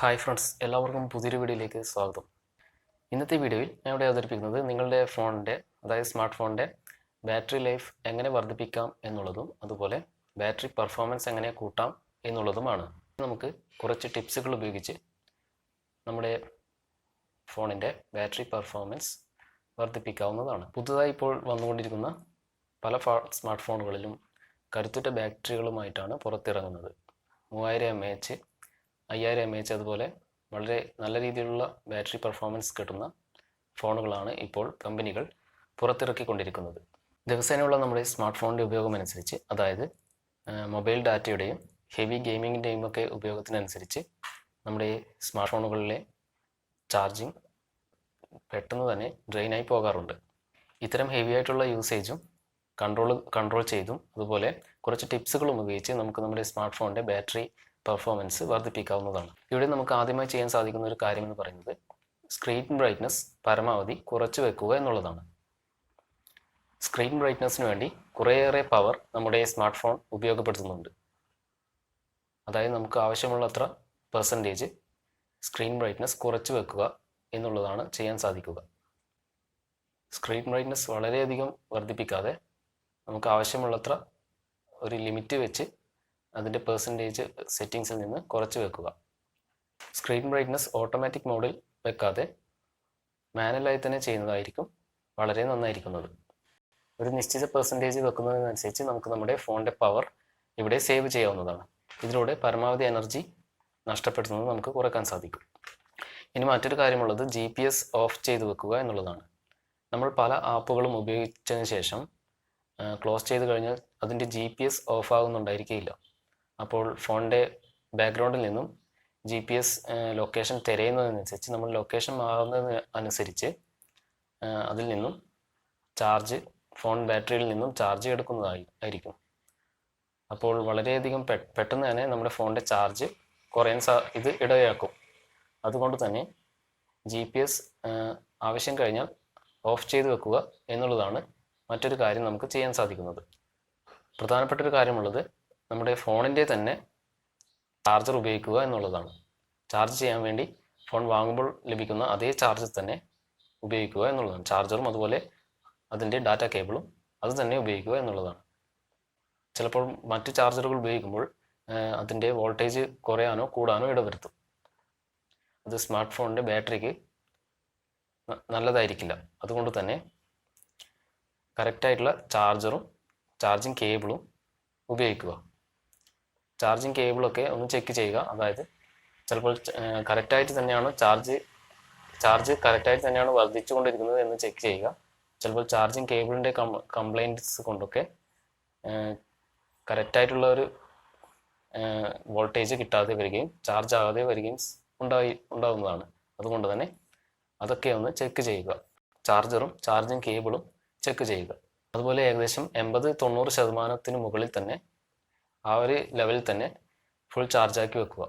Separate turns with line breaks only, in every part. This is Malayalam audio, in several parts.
ഹായ് ഫ്രണ്ട്സ്, എല്ലാവർക്കും പുതിയൊരു വീഡിയോയിലേക്ക് സ്വാഗതം. ഇന്നത്തെ വീഡിയോയിൽ ഞാൻ ഇവിടെ അവതരിപ്പിക്കുന്നത് നിങ്ങളുടെ ഫോണിൻ്റെ, അതായത് സ്മാർട്ട് ഫോണിൻ്റെ ബാറ്ററി ലൈഫ് എങ്ങനെ വർദ്ധിപ്പിക്കാം എന്നുള്ളതും അതുപോലെ ബാറ്ററി പെർഫോമൻസ് എങ്ങനെ കൂട്ടാം എന്നുള്ളതുമാണ്. നമുക്ക് കുറച്ച് ടിപ്സുകൾ ഉപയോഗിച്ച് നമ്മുടെ ഫോണിൻ്റെ ബാറ്ററി പെർഫോമൻസ് വർദ്ധിപ്പിക്കാവുന്നതാണ്. പുതുതായി ഇപ്പോൾ വന്നുകൊണ്ടിരിക്കുന്ന പല സ്മാർട്ട് ഫോണുകളിലും കരുത്തുറ്റ ബാറ്ററികളുമായിട്ടാണ് പുറത്തിറങ്ങുന്നത്. 3000 mAh 5000 mAh അതുപോലെ വളരെ നല്ല രീതിയിലുള്ള ബാറ്ററി പെർഫോമൻസ് കിട്ടുന്ന ഫോണുകളാണ് ഇപ്പോൾ കമ്പനികൾ പുറത്തിറക്കിക്കൊണ്ടിരിക്കുന്നത്. ദിവസേനയുള്ള നമ്മുടെ സ്മാർട്ട് ഫോണിൻ്റെ ഉപയോഗമനുസരിച്ച്, അതായത് മൊബൈൽ ഡാറ്റയുടെയും ഹെവി ഗെയിമിങ്ങിൻ്റെയും ഒക്കെ ഉപയോഗത്തിനനുസരിച്ച് നമ്മുടെ സ്മാർട്ട് ഫോണുകളിലെ ചാർജിങ് പെട്ടെന്ന് തന്നെ ഡ്രെയിനായി പോകാറുണ്ട്. ഇത്തരം ഹെവി ആയിട്ടുള്ള യൂസേജും കൺട്രോൾ ചെയ്തും അതുപോലെ കുറച്ച് ടിപ്സുകളും ഉപയോഗിച്ച് നമുക്ക് നമ്മുടെ സ്മാർട്ട് ഫോണിൻ്റെ ബാറ്ററി പെർഫോമൻസ് വർദ്ധിപ്പിക്കാവുന്നതാണ്. ഇവിടെ നമുക്ക് ആദ്യമായി ചെയ്യാൻ സാധിക്കുന്ന ഒരു കാര്യം എന്ന് പറയുന്നത് സ്ക്രീൻ ബ്രൈറ്റ്നസ് പരമാവധി കുറച്ച് വെക്കുക എന്നുള്ളതാണ്. സ്ക്രീൻ ബ്രൈറ്റ്നസ്സിന് വേണ്ടി കുറേയേറെ പവർ നമ്മുടെ സ്മാർട്ട് ഫോൺ ഉപയോഗപ്പെടുത്തുന്നുണ്ട്. അതായത് നമുക്ക് ആവശ്യമുള്ളത്ര പെർസെൻറ്റേജ് സ്ക്രീൻ ബ്രൈറ്റ്നസ് കുറച്ച് വെക്കുക എന്നുള്ളതാണ് ചെയ്യാൻ സാധിക്കുക. സ്ക്രീൻ ബ്രൈറ്റ്നസ് വളരെയധികം വർദ്ധിപ്പിക്കാതെ നമുക്ക് ആവശ്യമുള്ളത്ര ഒരു ലിമിറ്റ് വെച്ച് അതിൻ്റെ പെർസെൻറ്റേജ് സെറ്റിങ്സിൽ നിന്ന് കുറച്ച് വെക്കുക. സ്ക്രീൻ ബ്രൈറ്റ്നസ് ഓട്ടോമാറ്റിക് മോഡിൽ വെക്കാതെ മാനുവലായി തന്നെ ചെയ്യുന്നതായിരിക്കും വളരെ നന്നായിരിക്കുന്നത്. ഒരു നിശ്ചിത പെർസെൻറ്റേജ് വെക്കുന്നതിനനുസരിച്ച് നമുക്ക് നമ്മുടെ ഫോണിൻ്റെ പവർ ഇവിടെ സേവ് ചെയ്യാവുന്നതാണ്. ഇതിലൂടെ പരമാവധി എനർജി നഷ്ടപ്പെടുത്തുന്നത് നമുക്ക് കുറയ്ക്കാൻ സാധിക്കും. ഇനി മറ്റൊരു കാര്യമുള്ളത് GPS ഓഫ് ചെയ്ത് വെക്കുക എന്നുള്ളതാണ്. നമ്മൾ പല ആപ്പുകളും ഉപയോഗിച്ചതിന് ശേഷം ക്ലോസ് ചെയ്ത് കഴിഞ്ഞാൽ അതിൻ്റെ GPS ഓഫ് ആകുന്നുണ്ടായിരിക്കില്ല. അപ്പോൾ ഫോണിൻ്റെ ബാക്ക്ഗ്രൗണ്ടിൽ നിന്നും GPS ലൊക്കേഷൻ തിരയുന്നതിനനുസരിച്ച് നമ്മൾ ലൊക്കേഷൻ മാറുന്നതിന് അനുസരിച്ച് അതിൽ നിന്നും ഫോൺ ബാറ്ററിയിൽ നിന്നും ചാർജ് എടുക്കുന്നതായിരിക്കും. അപ്പോൾ വളരെയധികം പെട്ടെന്ന് തന്നെ നമ്മുടെ ഫോണിൻ്റെ ചാർജ് കുറയാൻ ഇത് ഇടയാക്കും. അതുകൊണ്ട് തന്നെ GPS ആവശ്യം കഴിഞ്ഞാൽ ഓഫ് ചെയ്ത് വെക്കുക എന്നുള്ളതാണ് മറ്റൊരു കാര്യം നമുക്ക് ചെയ്യാൻ സാധിക്കുന്നത്. പ്രധാനപ്പെട്ടൊരു കാര്യമുള്ളത് നമ്മുടെ ഫോണിൻ്റെ തന്നെ ചാർജർ ഉപയോഗിക്കുക എന്നുള്ളതാണ്. ചാർജ് ചെയ്യാൻ വേണ്ടി ഫോൺ വാങ്ങുമ്പോൾ ലഭിക്കുന്ന അതേ ചാർജർ തന്നെ ഉപയോഗിക്കുക എന്നുള്ളതാണ്. ചാർജറും അതുപോലെ അതിൻ്റെ ഡാറ്റ കേബിളും അത് തന്നെ ഉപയോഗിക്കുക എന്നുള്ളതാണ്. ചിലപ്പോൾ മറ്റ് ചാർജറുകൾ ഉപയോഗിക്കുമ്പോൾ അതിൻ്റെ വോൾട്ടേജ് കുറയാനോ കൂടാനോ ഇടവരുത്തും. അത് സ്മാർട്ട് ഫോണിൻ്റെ ബാറ്ററിക്ക് നല്ലതായിരിക്കില്ല. അതുകൊണ്ട് തന്നെ കറക്റ്റായിട്ടുള്ള ചാർജറും ചാർജിങ് കേബിളും ഉപയോഗിക്കുക. ചാർജിങ് കേബിളൊക്കെ ഒന്ന് ചെക്ക് ചെയ്യുക. അതായത് ചിലപ്പോൾ കറക്റ്റായിട്ട് തന്നെയാണ് ചാർജ് കറക്റ്റായിട്ട് തന്നെയാണ് വർദ്ധിച്ചുകൊണ്ടിരിക്കുന്നത് എന്ന് ചെക്ക് ചെയ്യുക. ചിലപ്പോൾ ചാർജിങ് കേബിളിൻ്റെ കംപ്ലൈൻറ്റ്സ് കൊണ്ടൊക്കെ കറക്റ്റായിട്ടുള്ള ഒരു വോൾട്ടേജ് കിട്ടാതെ വരികയും ചാർജ് ആകാതെ വരികയും ഉണ്ടാവുന്നതാണ്. അതുകൊണ്ട് തന്നെ അതൊക്കെ ഒന്ന് ചെക്ക് ചെയ്യുക. ചാർജറും ചാർജിങ് കേബിളും ചെക്ക് ചെയ്യുക. അതുപോലെ ഏകദേശം 80-90% മുകളിൽ തന്നെ ആ ഒരു ലെവലിൽ തന്നെ ഫുൾ ചാർജാക്കി വെക്കുക.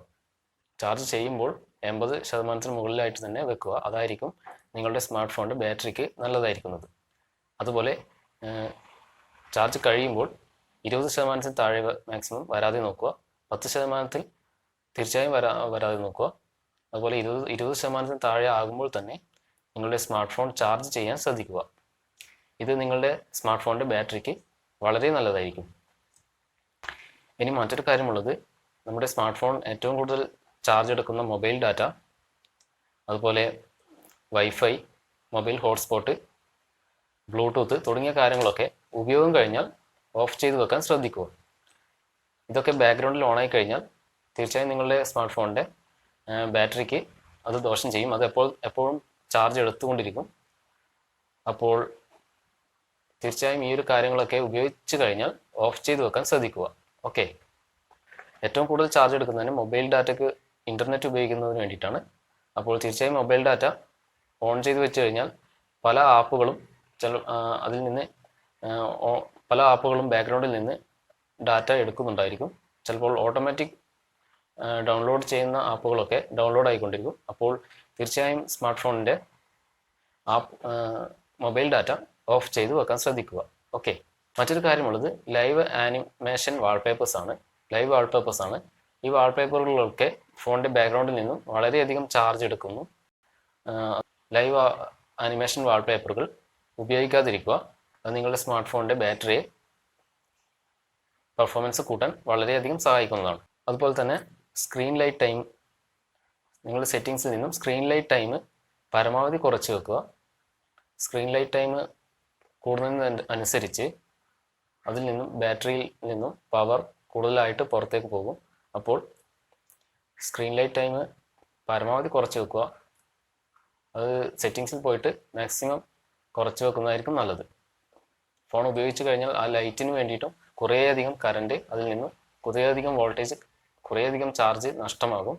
ചാർജ് ചെയ്യുമ്പോൾ 80% മുകളിലായിട്ട് തന്നെ വെക്കുക. അതായിരിക്കും നിങ്ങളുടെ സ്മാർട്ട് ഫോണിൻ്റെ ബാറ്ററിക്ക് നല്ലതായിരിക്കുന്നത്. അതുപോലെ ചാർജ് കഴിയുമ്പോൾ 20% താഴെ മാക്സിമം വരാതെ നോക്കുക. 10% തീർച്ചയായും വരാതെ നോക്കുക. അതുപോലെ 20% താഴെ ആകുമ്പോൾ തന്നെ നിങ്ങളുടെ സ്മാർട്ട് ഫോൺ ചാർജ് ചെയ്യാൻ ശ്രദ്ധിക്കുക. ഇത് നിങ്ങളുടെ സ്മാർട്ട് ഫോണിൻ്റെ ബാറ്ററിക്ക് വളരെ നല്ലതായിരിക്കും. ഇനി മറ്റൊരു കാര്യമുള്ളത് നമ്മുടെ സ്മാർട്ട് ഫോൺ ഏറ്റവും കൂടുതൽ ചാർജ് എടുക്കുന്ന മൊബൈൽ ഡാറ്റ, അതുപോലെ വൈഫൈ, മൊബൈൽ ഹോട്ട്സ്പോട്ട്, ബ്ലൂടൂത്ത് തുടങ്ങിയ കാര്യങ്ങളൊക്കെ ഉപയോഗം കഴിഞ്ഞാൽ ഓഫ് ചെയ്ത് വെക്കാൻ ശ്രദ്ധിക്കുക. ഇതൊക്കെ ബാക്ക്ഗ്രൗണ്ടിൽ ഓണായി കഴിഞ്ഞാൽ തീർച്ചയായും നിങ്ങളുടെ സ്മാർട്ട് ഫോണിൻ്റെ ബാറ്ററിക്ക് അത് ദോഷം ചെയ്യും. അത് എപ്പോഴും ചാർജ് എടുത്തുകൊണ്ടിരിക്കും. അപ്പോൾ തീർച്ചയായും ഈ ഒരു കാര്യങ്ങളൊക്കെ ഉപയോഗിച്ച് കഴിഞ്ഞാൽ ഓഫ് ചെയ്ത് വെക്കാൻ ശ്രദ്ധിക്കുക. ഓക്കെ. ഏറ്റവും കൂടുതൽ ചാർജ് എടുക്കുന്നതിന് മൊബൈൽ ഡാറ്റയ്ക്ക് ഇൻ്റർനെറ്റ് ഉപയോഗിക്കുന്നതിന് വേണ്ടിയിട്ടാണ്. അപ്പോൾ തീർച്ചയായും മൊബൈൽ ഡാറ്റ ഓൺ ചെയ്ത് വെച്ച് കഴിഞ്ഞാൽ പല ആപ്പുകളും പല ആപ്പുകളും ബാക്ക്ഗ്രൗണ്ടിൽ നിന്ന് ഡാറ്റ എടുക്കുന്നുണ്ടായിരിക്കും. ചിലപ്പോൾ ഓട്ടോമാറ്റിക് ഡൗൺലോഡ് ചെയ്യുന്ന ആപ്പുകളൊക്കെ ഡൗൺലോഡ് ആയിക്കൊണ്ടിരിക്കും. അപ്പോൾ തീർച്ചയായും സ്മാർട്ട് ഫോണിൻ്റെ മൊബൈൽ ഡാറ്റ ഓഫ് ചെയ്ത് വെക്കാൻ ശ്രദ്ധിക്കുക. ഓക്കെ. മറ്റൊരു കാര്യമുള്ളത് ലൈവ് ആനിമേഷൻ വാൾപേപ്പേഴ്സ് ആണ്. ഈ വാൾപേപ്പറുകളൊക്കെ ഫോണിൻ്റെ ബാക്ക്ഗ്രൗണ്ടിൽ നിന്നും വളരെയധികം ചാർജ് എടുക്കുന്നു. ലൈവ് ആനിമേഷൻ വാൾപേപ്പറുകൾ ഉപയോഗിക്കാതിരിക്കുക. അത് നിങ്ങളുടെ സ്മാർട്ട് ഫോണിൻ്റെ ബാറ്ററിയെ പെർഫോമൻസ് കൂട്ടാൻ വളരെയധികം സഹായിക്കുന്നതാണ്. അതുപോലെ തന്നെ സ്ക്രീൻ ലൈറ്റ് ടൈം, നിങ്ങളുടെ സെറ്റിങ്സിൽ നിന്നും സ്ക്രീൻ ലൈറ്റ് ടൈം പരമാവധി കുറച്ച് വെക്കുക. സ്ക്രീൻ ലൈറ്റ് ടൈം കൂടുന്നതിന് അനുസരിച്ച് അതിൽ നിന്നും ബാറ്ററിയിൽ നിന്നും പവർ കൂടുതലായിട്ട് പുറത്തേക്ക് പോകും. അപ്പോൾ സ്ക്രീൻ ലൈറ്റ് ടൈം പരമാവധി കുറച്ച് വെക്കുക. അത് സെറ്റിങ്സിൽ പോയിട്ട് മാക്സിമം കുറച്ച് വെക്കുന്നതായിരിക്കും നല്ലത്. ഫോൺ ഉപയോഗിച്ച് കഴിഞ്ഞാൽ ആ ലൈറ്റിന് വേണ്ടിയിട്ടും കുറേയധികം കറണ്ട്, അതിൽ നിന്നും കുറേയധികം വോൾട്ടേജ്, കുറേയധികം ചാർജ് നഷ്ടമാകും.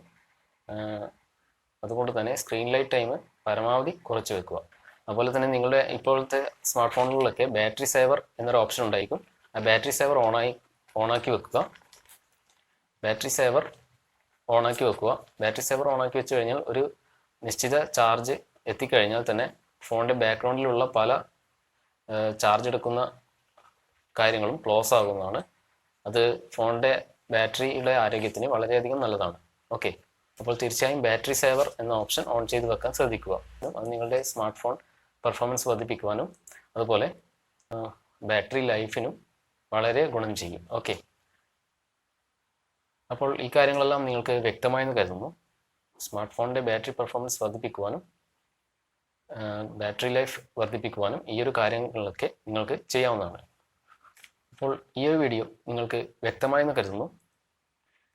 അതുകൊണ്ട് തന്നെ സ്ക്രീൻ ലൈറ്റ് ടൈം പരമാവധി കുറച്ച് വെക്കുക. അതുപോലെ തന്നെ നിങ്ങളുടെ ഇപ്പോഴത്തെ സ്മാർട്ട് ഫോണുകളിലൊക്കെ ബാറ്ററി സേവർ എന്നൊരു ഓപ്ഷൻ ഉണ്ടായിരിക്കും. ആ ബാറ്ററി സേവർ ഓണാക്കി വെക്കുക. ബാറ്ററി സേവർ ഓണാക്കി വെച്ച് കഴിഞ്ഞാൽ ഒരു നിശ്ചിത ചാർജ് എത്തിക്കഴിഞ്ഞാൽ തന്നെ ഫോണിൻ്റെ ബാക്ക്ഗ്രൗണ്ടിലുള്ള പല ചാർജ് എടുക്കുന്ന കാര്യങ്ങളും ക്ലോസ് ആകുന്നതാണ്. അത് ഫോണിൻ്റെ ബാറ്ററിയുടെ ആരോഗ്യത്തിന് വളരെയധികം നല്ലതാണ്. ഓക്കെ, അപ്പോൾ തീർച്ചയായും ബാറ്ററി സേവർ എന്ന ഓപ്ഷൻ ഓൺ ചെയ്ത് വെക്കാൻ ശ്രദ്ധിക്കുക. അത് നിങ്ങളുടെ സ്മാർട്ട് ഫോൺ പെർഫോമൻസ് വർദ്ധിപ്പിക്കുവാനും അതുപോലെ ബാറ്ററി ലൈഫിനും വളരെ ഗുണം ചെയ്യും. ഓക്കെ, അപ്പോൾ ഈ കാര്യങ്ങളെല്ലാം നിങ്ങൾക്ക് വ്യക്തമായെന്ന് കരുതുന്നു. സ്മാർട്ട് ഫോണിൻ്റെ ബാറ്ററി പെർഫോമൻസ് വർദ്ധിപ്പിക്കുവാനും ബാറ്ററി ലൈഫ് വർദ്ധിപ്പിക്കുവാനും ഈ ഒരു കാര്യങ്ങളൊക്കെ നിങ്ങൾക്ക് ചെയ്യാവുന്നതാണ്. അപ്പോൾ ഈ ഒരു വീഡിയോ നിങ്ങൾക്ക് വ്യക്തമായെന്ന് കരുതുന്നു.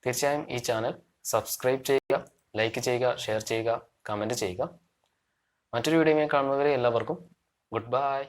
തീർച്ചയായും ഈ ചാനൽ സബ്സ്ക്രൈബ് ചെയ്യുക, ലൈക്ക് ചെയ്യുക, ഷെയർ ചെയ്യുക, കമൻറ്റ് ചെയ്യുക. മറ്റൊരു വീഡിയോയുമായി കാണുന്നവരെ എല്ലാവർക്കും ഗുഡ് ബൈ.